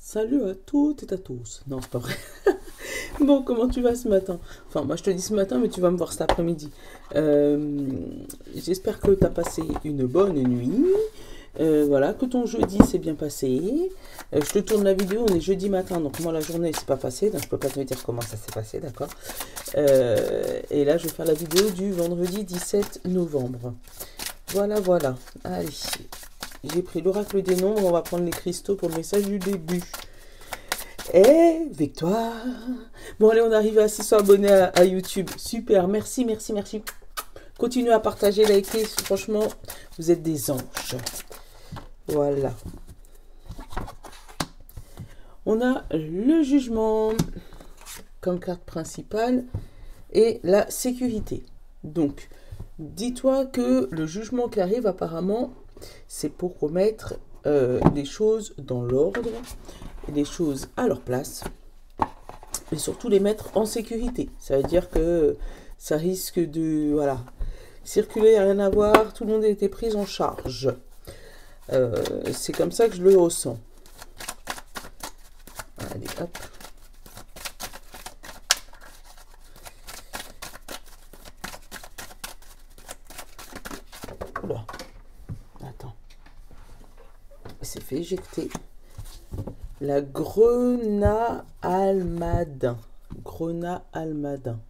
Salut à toutes et à tous. Non, c'est pas vrai. Bon, comment tu vas ce matin? Enfin, moi je te dis ce matin, mais tu vas me voir cet après-midi. J'espère que tu as passé une bonne nuit. Voilà, que ton jeudi s'est bien passé. Je te tourne la vidéo, on est jeudi matin, donc moi la journée c'est pas passé, donc je peux pas te dire comment ça s'est passé, d'accord? Et là je vais faire la vidéo du vendredi 17 novembre. Voilà, voilà. Allez, j'ai pris l'oracle des nombres, on va prendre les cristaux pour le message du début. Et victoire. Bon allez, on arrive à 600 abonnés à YouTube. Super, merci, merci, merci. Continuez à partager, liker. Franchement, vous êtes des anges. Voilà. On a le jugement comme carte principale et la sécurité. Donc, dis-toi que le jugement qui arrive apparemment, c'est pour remettre les choses dans l'ordre, les choses à leur place et surtout les mettre en sécurité. Ça veut dire que ça risque de, voilà, circuler, rien à voir, tout le monde a été pris en charge. C'est comme ça que je le ressens. Allez, hop. Oula. Attends. C'est fait éjecter. La Grenat Almadin. Grenat Almadin.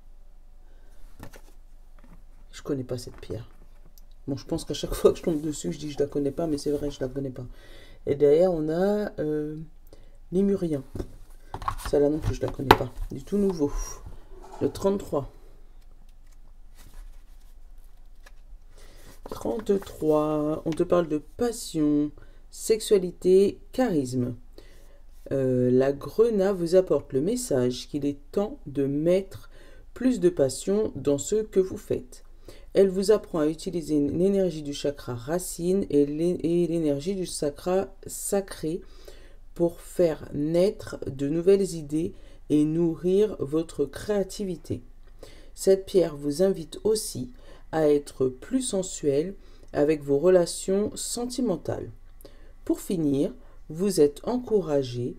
Je connais pas cette pierre. Bon, je pense qu'à chaque fois que je tombe dessus, je dis que je la connais pas, mais c'est vrai, je la connais pas. Et derrière, on a Lémurien. Celle-là non plus, je la connais pas. Du tout nouveau. Le 33. 33. On te parle de passion, sexualité, charisme. La Grenat vous apporte le message qu'il est temps de mettre plus de passion dans ce que vous faites. Elle vous apprend à utiliser l'énergie du chakra racine et l'énergie du chakra sacré pour faire naître de nouvelles idées et nourrir votre créativité. Cette pierre vous invite aussi à être plus sensuel avec vos relations sentimentales. Pour finir, vous êtes encouragé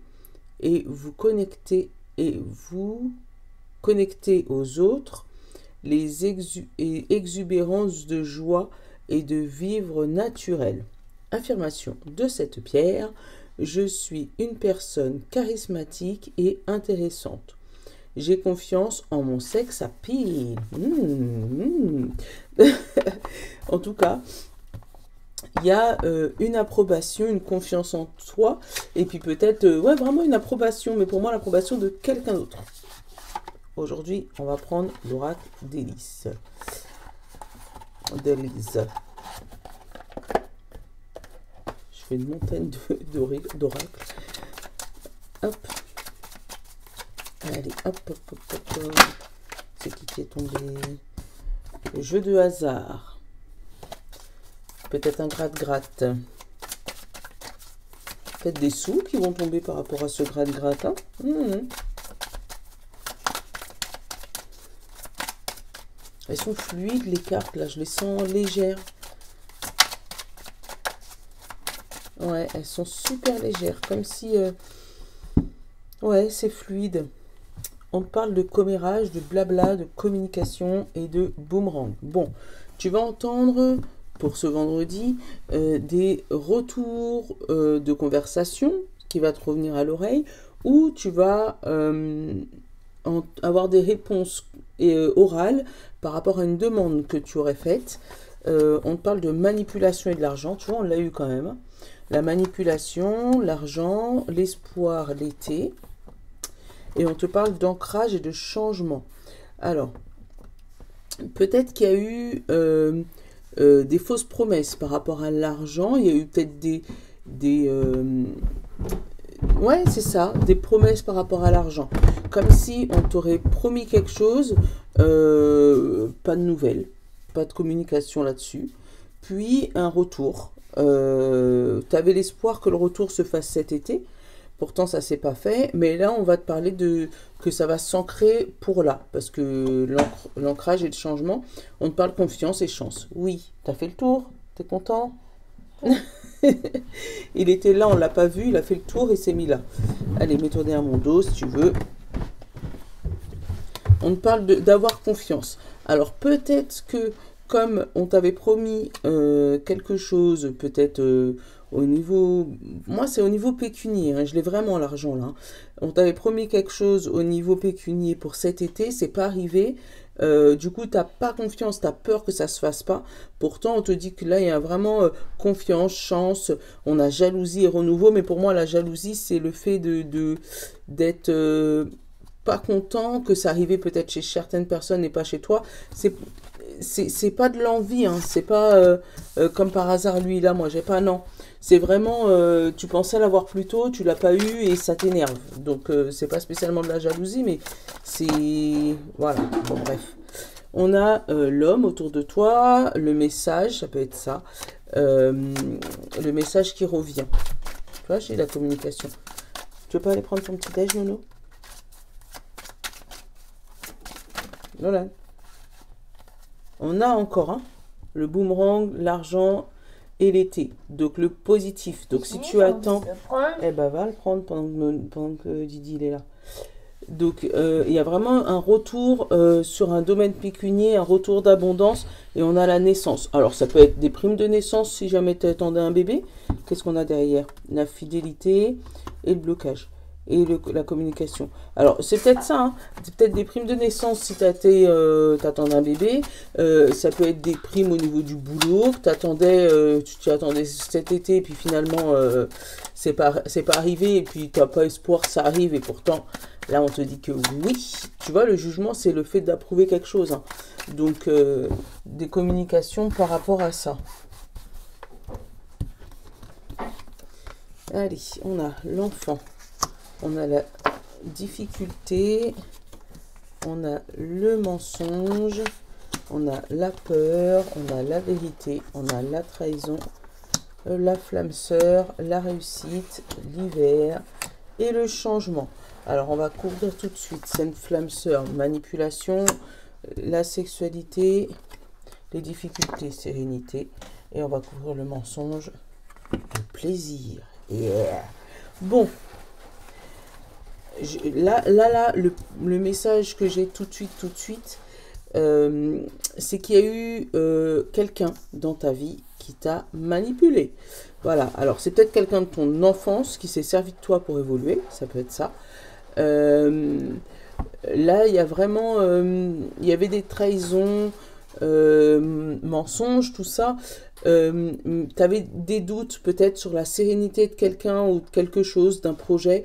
et vous connectez aux autres les exubérances de joie et de vivre naturel. Affirmation de cette pierre: je suis une personne charismatique et intéressante. J'ai confiance en mon sex appeal. En tout cas, il y a une approbation, une confiance en toi, et puis peut-être, ouais, vraiment une approbation, mais pour moi, l'approbation de quelqu'un d'autre. Aujourd'hui, on va prendre l'oracle d'Élise. Je fais une montagne d'oracles. Hop. Allez, hop, hop, hop, hop, hop. C'est qui est tombé? Le jeu de hasard. Peut-être un gratte-gratte. Peut-être des sous qui vont tomber par rapport à ce gratte-gratte. Hein. Elles sont fluides, les cartes, là. Je les sens légères. Ouais, elles sont super légères. Comme si... ouais, c'est fluide. On te parle de commérage, de blabla, de communication et de boomerang. Bon, tu vas entendre pour ce vendredi des retours de conversation qui va te revenir à l'oreille, ou tu vas avoir des réponses orales par rapport à une demande que tu aurais faite. On te parle de manipulation et de l'argent. Tu vois, on l'a eu quand même. La manipulation, l'argent, l'espoir, l'été. Et on te parle d'ancrage et de changement. Alors, peut-être qu'il y a eu des fausses promesses par rapport à l'argent. Il y a eu peut-être ouais, c'est ça, des promesses par rapport à l'argent. Comme si on t'aurait promis quelque chose, pas de nouvelles, pas de communication là-dessus. Puis un retour. Tu avais l'espoir que le retour se fasse cet été. Pourtant, ça ne s'est pas fait. Mais là, on va te parler de que ça va s'ancrer pour là. Parce que l'ancrage et le changement, on te parle confiance et chance. Oui, tu as fait le tour. Tu es content? Il était là, on l'a pas vu, il a fait le tour et s'est mis là. Allez, mets-toi derrière mon dos si tu veux. On te parle d'avoir confiance. Alors peut-être que comme on t'avait promis quelque chose, peut-être au niveau... Moi c'est au niveau pécunier, hein, je l'ai vraiment l'argent là. On t'avait promis quelque chose au niveau pécunier pour cet été, c'est pas arrivé. Du coup, t'as pas confiance, t'as peur que ça se fasse pas. Pourtant, on te dit que là, il y a vraiment confiance, chance. On a jalousie et renouveau, mais pour moi, la jalousie, c'est le fait d'être pas content que ça arrivait peut-être chez certaines personnes et pas chez toi. C'est pas de l'envie, hein. C'est pas comme par hasard lui là, moi j'ai pas, non. C'est vraiment, tu pensais l'avoir plus tôt, tu l'as pas eu et ça t'énerve. Donc c'est pas spécialement de la jalousie, mais c'est... Voilà, bon bref. On a l'homme autour de toi, le message, ça peut être ça. Le message qui revient. Tu vois, j'ai la communication. Tu veux pas aller prendre ton petit déj, Nono? Nolan. On a encore hein, le boomerang, l'argent et l'été. Donc le positif. Donc si tu attends, eh ben va le prendre pendant que Didi il est là. Donc il y a vraiment un retour sur un domaine pécunier, un retour d'abondance et on a la naissance. Alors ça peut être des primes de naissance si jamais tu attendais un bébé. Qu'est-ce qu'on a derrière? La fidélité et le blocage. Et la communication. Alors, c'est peut-être ça, hein. C'est peut-être des primes de naissance si t'attendais un bébé. Ça peut être des primes au niveau du boulot. Tu attendais cet été, et puis finalement, c'est pas arrivé, et puis t'as pas espoir que ça arrive, et pourtant, là, on te dit que oui. Tu vois, le jugement, c'est le fait d'approuver quelque chose, hein. Donc, des communications par rapport à ça. Allez, on a l'enfant. On a la difficulté, on a le mensonge, on a la peur, on a la vérité, on a la trahison, la flamme sœur, la réussite, l'hiver et le changement. Alors, on va couvrir tout de suite. C'est une flamme sœur, manipulation, la sexualité, les difficultés, sérénité. Et on va couvrir le mensonge, le plaisir. Yeah. Bon. Là, le message que j'ai tout de suite, c'est qu'il y a eu quelqu'un dans ta vie qui t'a manipulé. Voilà, alors c'est peut-être quelqu'un de ton enfance qui s'est servi de toi pour évoluer, ça peut être ça. Là, il y a vraiment, il y avait des trahisons, mensonges, tout ça. Tu avais des doutes peut-être sur la sérénité de quelqu'un ou de quelque chose, d'un projet.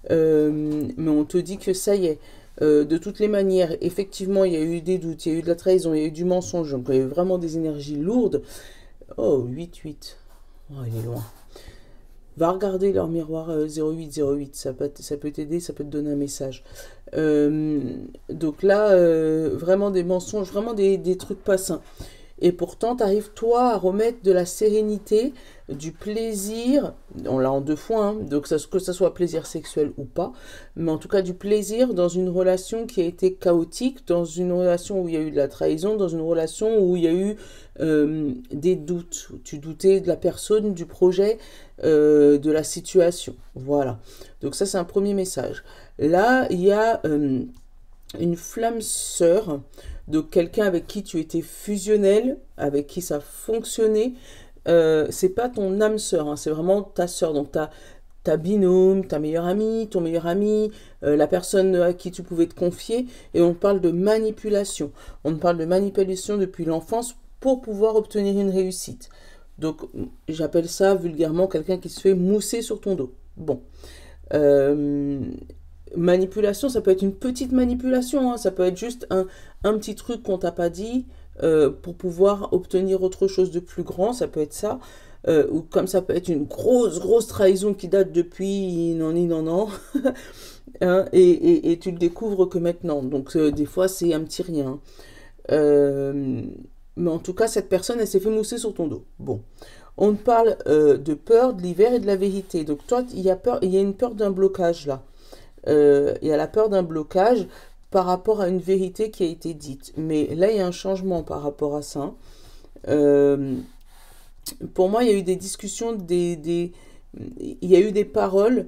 Mais on te dit que ça y est, de toutes les manières, effectivement, il y a eu des doutes, il y a eu de la trahison, il y a eu du mensonge, donc il y a eu vraiment des énergies lourdes. Oh, 8-8. Oh, il est loin. Va regarder leur miroir 0808, ça peut t'aider, ça peut te donner un message. Donc là, vraiment des mensonges, vraiment des trucs pas sains. Et pourtant, tu arrives, toi, à remettre de la sérénité, du plaisir, on l'a en deux fois, hein, donc que ça soit plaisir sexuel ou pas, mais en tout cas du plaisir dans une relation qui a été chaotique, dans une relation où il y a eu de la trahison, dans une relation où il y a eu des doutes, où tu doutais de la personne, du projet, de la situation. Voilà. Donc ça, c'est un premier message. Là, il y a une flamme sœur, donc quelqu'un avec qui tu étais fusionnel, avec qui ça fonctionnait. C'est pas ton âme sœur, hein, c'est vraiment ta sœur. Donc ta binôme, ta meilleure amie, ton meilleur ami, la personne à qui tu pouvais te confier. Et on parle de manipulation. On parle de manipulation depuis l'enfance pour pouvoir obtenir une réussite. Donc j'appelle ça vulgairement quelqu'un qui se fait mousser sur ton dos. Bon. Manipulation, ça peut être une petite manipulation, hein, ça peut être juste un petit truc qu'on t'a pas dit pour pouvoir obtenir autre chose de plus grand, ça peut être ça, ou comme ça peut être une grosse trahison qui date depuis non, hein, et tu le découvres que maintenant, donc des fois c'est un petit rien. Mais en tout cas, cette personne, elle s'est fait mousser sur ton dos. Bon. On parle de peur, de l'hiver et de la vérité. Donc toi, il y a une peur d'un blocage là. Il y a la peur d'un blocage par rapport à une vérité qui a été dite. Mais là, il y a un changement par rapport à ça. pour moi, il y a eu des discussions, il y a eu des paroles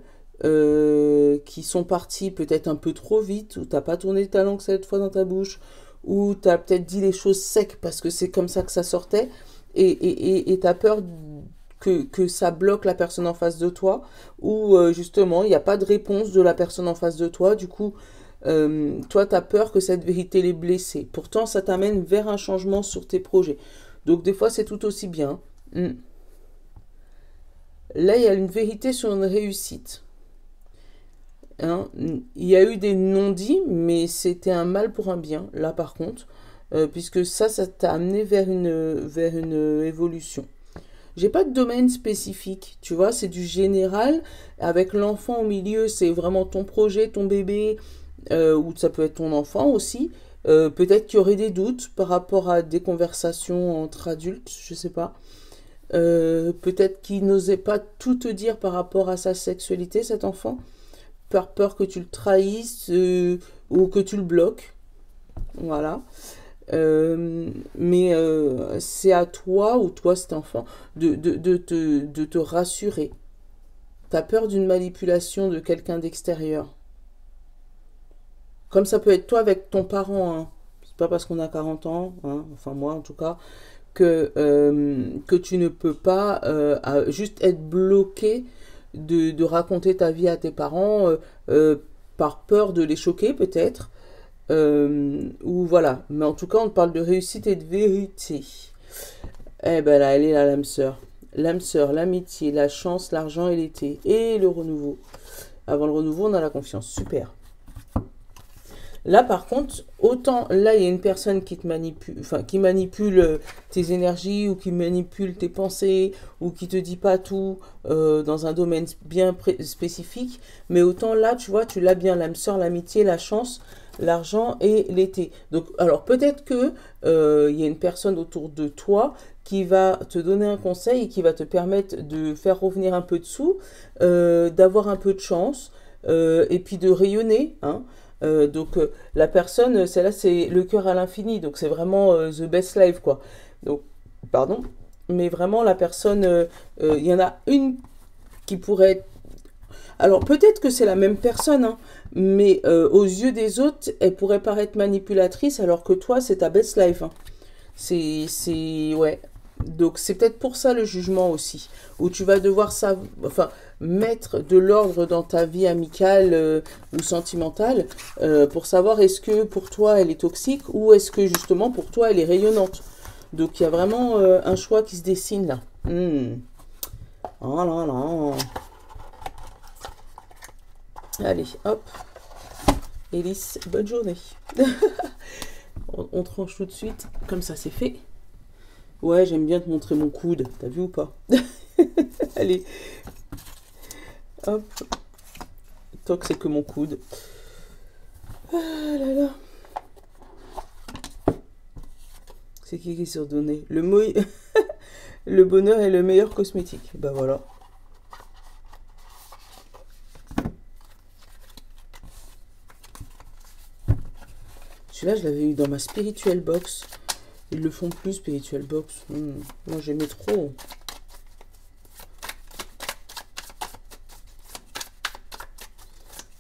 qui sont parties peut-être un peu trop vite, ou t'as pas tourné ta langue cette fois dans ta bouche, ou t'as peut-être dit les choses sec parce que c'est comme ça que ça sortait, et t'as peur que ça bloque la personne en face de toi, ou justement, il n'y a pas de réponse de la personne en face de toi, du coup, toi, tu as peur que cette vérité les blesse. Pourtant, ça t'amène vers un changement sur tes projets. Donc, des fois, c'est tout aussi bien. Là, il y a une vérité sur une réussite. Hein. Il y a eu des non-dits, mais c'était un mal pour un bien, là, par contre, puisque ça t'a amené vers une évolution. J'ai pas de domaine spécifique, tu vois, c'est du général. Avec l'enfant au milieu, c'est vraiment ton projet, ton bébé, ou ça peut être ton enfant aussi. Peut-être qu'il y aurait des doutes par rapport à des conversations entre adultes, je sais pas. Peut-être qu'il n'osait pas tout te dire par rapport à sa sexualité, cet enfant, par peur que tu le trahisses ou que tu le bloques. Voilà. Mais c'est à toi ou toi cet enfant de te rassurer. T'as peur d'une manipulation de quelqu'un d'extérieur. Comme ça peut être toi avec ton parent. Hein. C'est pas parce qu'on a 40 ans, hein, enfin moi en tout cas, que tu ne peux pas juste être bloqué de raconter ta vie à tes parents par peur de les choquer peut-être. Ou voilà. Mais en tout cas, on parle de réussite et de vérité. Eh ben là, elle est là, l'âme sœur. L'âme sœur, l'amitié, la chance, l'argent et l'été. Et le renouveau. Avant le renouveau, on a la confiance. Super. Là, par contre, autant là, il y a une personne qui te manipule, enfin, qui manipule tes énergies ou qui manipule tes pensées ou qui te dit pas tout dans un domaine bien spécifique. Mais autant là, tu vois, tu l'as bien, l'âme sœur, l'amitié, la chance, l'argent et l'été. Donc, alors peut-être que il y a une personne autour de toi qui va te donner un conseil et qui va te permettre de faire revenir un peu de sous, d'avoir un peu de chance et puis de rayonner, hein. Donc la personne, celle-là, c'est le cœur à l'infini, donc c'est vraiment the best life, quoi. Donc, pardon, mais vraiment la personne, il y en a une qui pourrait être... Alors peut-être que c'est la même personne, hein, mais aux yeux des autres, elle pourrait paraître manipulatrice, alors que toi, c'est ta best life. Hein. Ouais. Donc c'est peut-être pour ça le jugement aussi, où tu vas devoir mettre de l'ordre dans ta vie amicale ou sentimentale pour savoir est-ce que pour toi elle est toxique ou est-ce que justement pour toi elle est rayonnante. Donc il y a vraiment un choix qui se dessine là. Oh là là. Allez, hop. Élise, bonne journée. On tranche tout de suite, comme ça c'est fait. Ouais, j'aime bien te montrer mon coude. T'as vu ou pas? Allez. Hop. Tant que c'est que mon coude. Ah là là. C'est qui s'est redonné? Le bonheur est le meilleur cosmétique. Bah voilà. Celui-là, je l'avais eu dans ma spiritual box. Ils le font plus, Spiritual Box. Moi, j'aimais trop.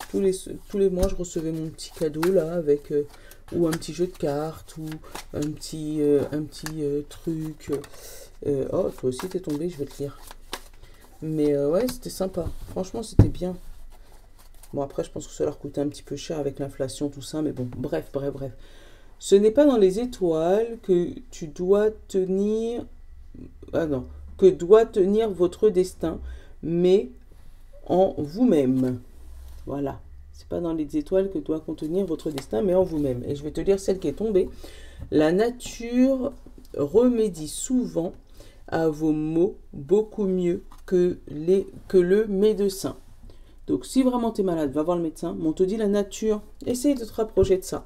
Tous les mois, je recevais mon petit cadeau, là, avec... ou un petit jeu de cartes, ou un petit truc. Oh, toi aussi, t'es tombé, je vais te lire. Mais ouais, c'était sympa. Franchement, c'était bien. Bon, après, je pense que ça leur coûtait un petit peu cher avec l'inflation, tout ça. Mais bon, bref. Ce n'est pas dans les étoiles que tu dois tenir... Ah non, que doit tenir votre destin, mais en vous-même. Voilà. C'est pas dans les étoiles que doit contenir votre destin, mais en vous-même. Et je vais te lire celle qui est tombée. La nature remédie souvent à vos maux beaucoup mieux que le médecin. Donc, si vraiment tu es malade, va voir le médecin. Mais on te dit la nature, essaye de te rapprocher de ça.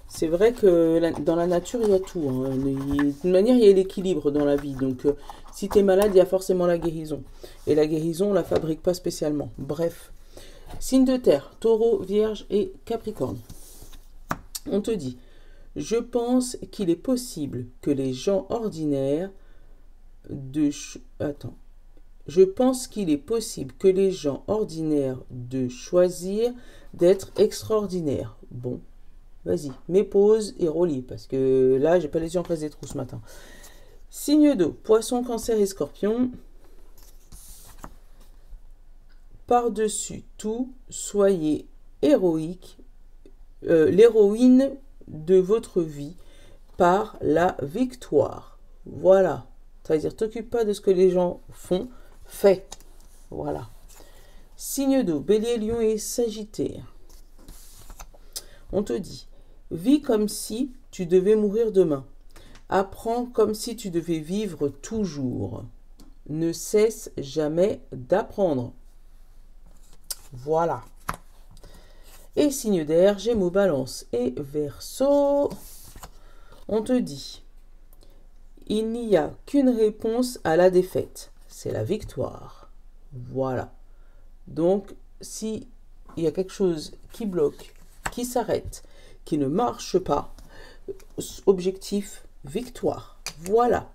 C'est vrai que dans la nature, il y a tout. Hein. De toute manière, il y a l'équilibre dans la vie. Donc, si tu es malade, il y a forcément la guérison. Et la guérison, on ne la fabrique pas spécialement. Bref. Signe de terre, taureau, vierge et capricorne. On te dit, je pense qu'il est possible que les gens ordinaires Attends. Je pense qu'il est possible que les gens ordinaires de choisir d'être extraordinaires. Bon, vas-y, mets pause et relis, parce que là, j'ai pas les yeux en face des trous ce matin. Signe d'eau, poisson, cancer et scorpion. Par-dessus tout, soyez héroïque, l'héroïne de votre vie par la victoire. Voilà. C'est-à-dire, t'occupe pas de ce que les gens font, fais. Voilà. Signe d'eau, bélier, lion et sagittaire. On te dit, vis comme si tu devais mourir demain. Apprends comme si tu devais vivre toujours. Ne cesse jamais d'apprendre. Voilà. Et signe d'air, Gémeaux, Balance et Verseau. On te dit, il n'y a qu'une réponse à la défaite, c'est la victoire. Voilà. Donc, si il y a quelque chose qui bloque, qui s'arrête, qui ne marche pas, objectif, victoire. Voilà.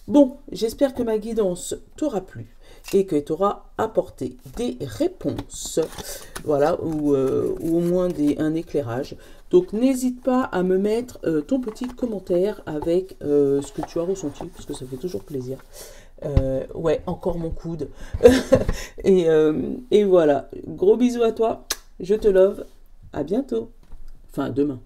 Bon, j'espère que ma guidance t'aura plu et que t'aura apporté des réponses, voilà, ou au moins un éclairage. Donc, n'hésite pas à me mettre ton petit commentaire avec ce que tu as ressenti, parce que ça fait toujours plaisir. Ouais, encore mon coude. et voilà, gros bisous à toi, je te love, à bientôt. Enfin, demain.